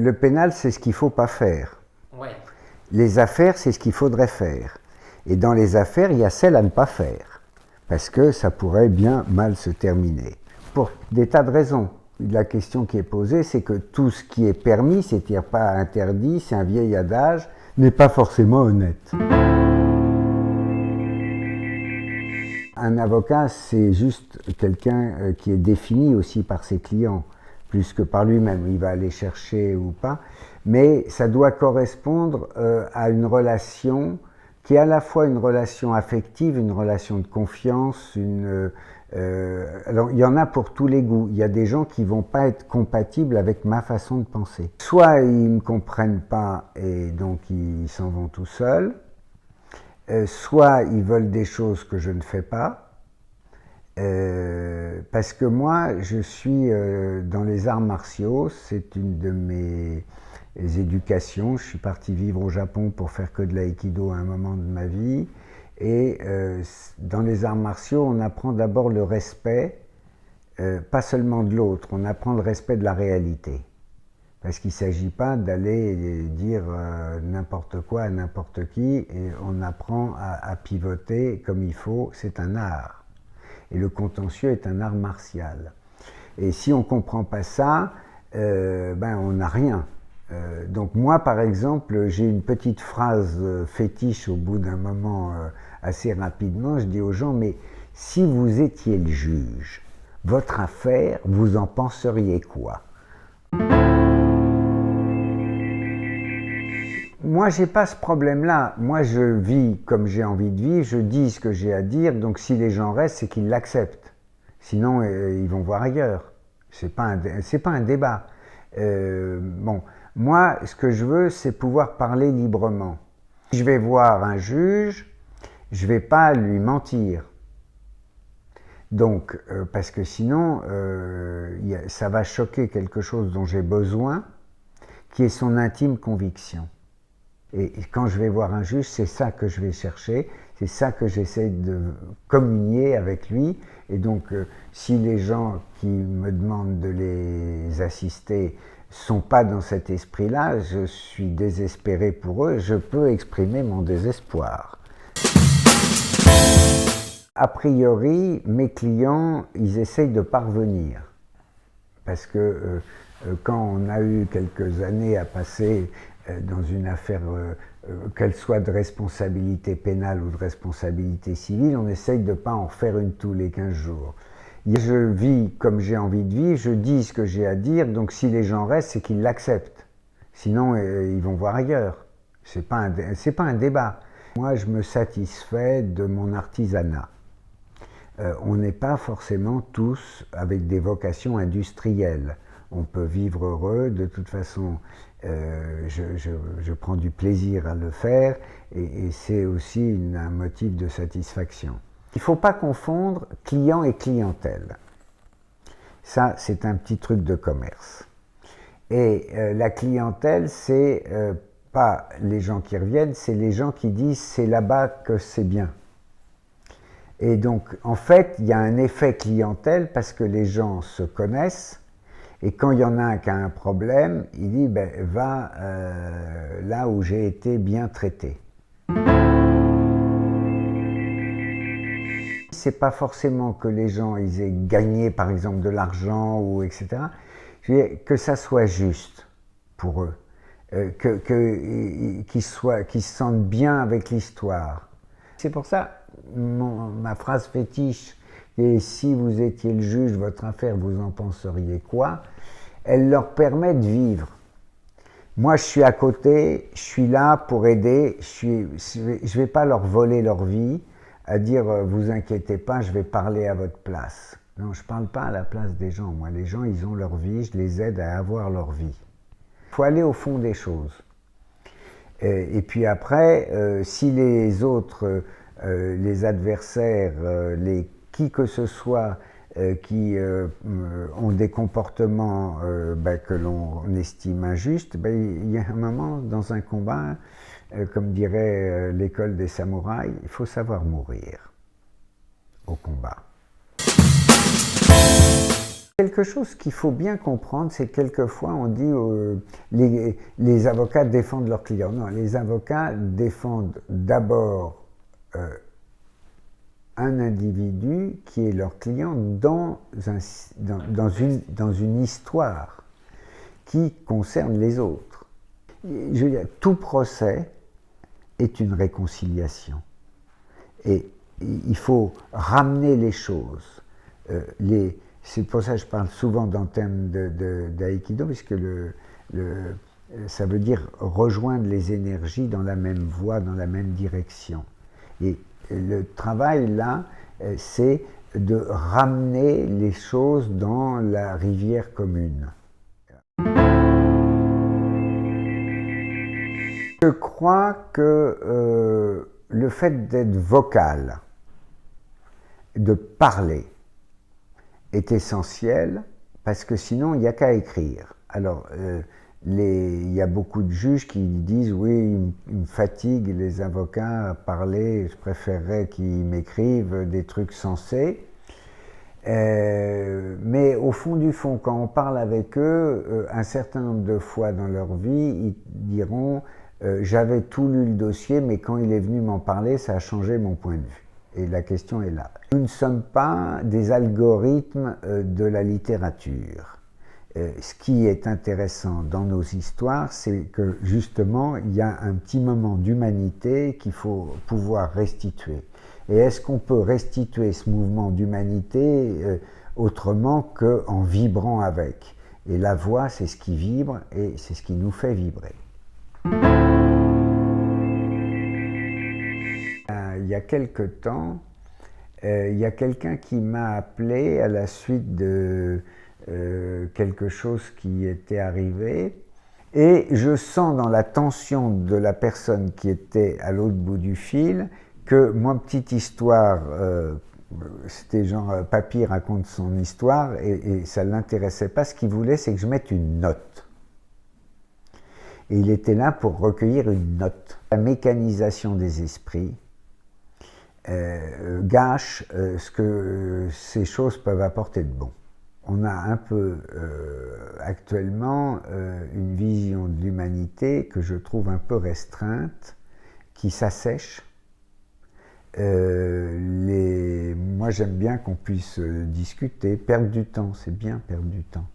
Le pénal, c'est ce qu'il ne faut pas faire. Ouais. Les affaires, c'est ce qu'il faudrait faire. Et dans les affaires, il y a celles à ne pas faire. Parce que ça pourrait bien mal se terminer. Pour des tas de raisons. La question qui est posée, c'est que tout ce qui est permis, c'est-à-dire pas interdit, c'est un vieil adage, n'est pas forcément honnête. Un avocat, c'est juste quelqu'un qui est défini aussi par ses clients, plus que par lui-même. Il va aller chercher ou pas. Mais ça doit correspondre à une relation qui est à la fois une relation affective, une relation de confiance, alors il y en a pour tous les goûts. Il y a des gens qui ne vont pas être compatibles avec ma façon de penser. Soit ils ne me comprennent pas et donc ils s'en vont tout seuls, soit ils veulent des choses que je ne fais pas, parce que moi je suis dans les arts martiaux, c'est une de mes éducations. Je suis parti vivre au Japon pour faire que de l'aïkido à un moment de ma vie. Et dans les arts martiaux, on apprend d'abord le respect, pas seulement de l'autre, on apprend le respect de la réalité. Parce qu'il ne s'agit pas d'aller dire n'importe quoi à n'importe qui, et on apprend à pivoter comme il faut, c'est un art. Et le contentieux est un art martial. Et si on ne comprend pas ça, on n'a rien. Donc moi, par exemple, j'ai une petite phrase fétiche au bout d'un moment assez rapidement. Je dis aux gens, mais si vous étiez le juge, votre affaire, vous en penseriez quoi? Moi, j'ai pas ce problème-là. Moi, je vis comme j'ai envie de vivre, je dis ce que j'ai à dire, donc si les gens restent, c'est qu'ils l'acceptent. Sinon, ils vont voir ailleurs. C'est pas un débat. Bon. Moi, ce que je veux, c'est pouvoir parler librement. Si je vais voir un juge, je ne vais pas lui mentir. Donc, parce que sinon, ça va choquer quelque chose dont j'ai besoin, qui est son intime conviction. Et quand je vais voir un juge, c'est ça que je vais chercher, c'est ça que j'essaie de communier avec lui. Et donc, si les gens qui me demandent de les assister sont pas dans cet esprit-là, je suis désespéré pour eux, je peux exprimer mon désespoir. A priori, mes clients, ils essayent de parvenir. Parce que quand on a eu quelques années à passer dans une affaire, qu'elle soit de responsabilité pénale ou de responsabilité civile, on essaye de ne pas en faire une tous les 15 jours. Je vis comme j'ai envie de vivre, je dis ce que j'ai à dire, donc si les gens restent, c'est qu'ils l'acceptent. Sinon, ils vont voir ailleurs. C'est pas un débat. Moi, je me satisfais de mon artisanat. On n'est pas forcément tous avec des vocations industrielles. On peut vivre heureux, de toute façon, je prends du plaisir à le faire, et c'est aussi un motif de satisfaction. Il ne faut pas confondre client et clientèle. Ça, c'est un petit truc de commerce. Et la clientèle, c'est pas les gens qui reviennent, c'est les gens qui disent c'est là-bas que c'est bien. Et donc, en fait, il y a un effet clientèle parce que les gens se connaissent. Et quand il y en a un qui a un problème, il dit va là où j'ai été bien traité. C'est pas forcément que les gens ils aient gagné par exemple de l'argent ou etc. Que ça soit juste pour eux, qu'ils se sentent bien avec l'histoire. C'est pour ça ma phrase fétiche, et si vous étiez le juge, votre affaire, vous en penseriez quoi? Elle leur permet de vivre. Moi, je suis à côté, je suis là pour aider, je vais pas leur voler leur vie, à dire vous inquiétez pas, je vais parler à votre place. Non, je parle pas à la place des gens. Moi, les gens, ils ont leur vie, je les aide à avoir leur vie. Il faut aller au fond des choses. Et puis après, si les autres, les adversaires, qui que ce soit, qui ont des comportements que l'on estime injustes, il y a un moment dans un combat, comme dirait l'école des samouraïs, il faut savoir mourir au combat. Quelque chose qu'il faut bien comprendre, c'est que quelquefois on dit les avocats défendent leurs clients. Non, les avocats défendent d'abord un individu qui est leur client dans une histoire qui concerne les autres. Je veux dire, tout procès est une réconciliation. Et il faut ramener les choses. C'est pour ça que je parle souvent dans le thème d'aïkido, puisque ça veut dire rejoindre les énergies dans la même voie, dans la même direction. Et le travail là, c'est de ramener les choses dans la rivière commune. Je crois que le fait d'être vocal, de parler, est essentiel, parce que sinon, il n'y a qu'à écrire. Alors, il y a beaucoup de juges qui disent « oui, ils me fatiguent les avocats à parler, je préférerais qu'ils m'écrivent des trucs sensés ». Mais au fond du fond, quand on parle avec eux, un certain nombre de fois dans leur vie, ils diront j'avais tout lu le dossier, mais quand il est venu m'en parler, ça a changé mon point de vue. Et la question est là. Nous ne sommes pas des algorithmes de la littérature. Ce qui est intéressant dans nos histoires, c'est que justement, il y a un petit moment d'humanité qu'il faut pouvoir restituer. Et est-ce qu'on peut restituer ce mouvement d'humanité autrement qu'en vibrant avec? Et la voix, c'est ce qui vibre et c'est ce qui nous fait vibrer. Il y a quelque temps, il y a quelqu'un qui m'a appelé à la suite de quelque chose qui était arrivé, et je sens dans la tension de la personne qui était à l'autre bout du fil que moi, petite histoire, c'était genre papy raconte son histoire et ça ne l'intéressait pas. Ce qu'il voulait, c'est que je mette une note. Et il était là pour recueillir une note. La mécanisation des esprits gâche ce que ces choses peuvent apporter de bon. On a un peu actuellement une vision de l'humanité que je trouve un peu restreinte, qui s'assèche. Moi j'aime bien qu'on puisse discuter, perdre du temps, c'est bien perdre du temps.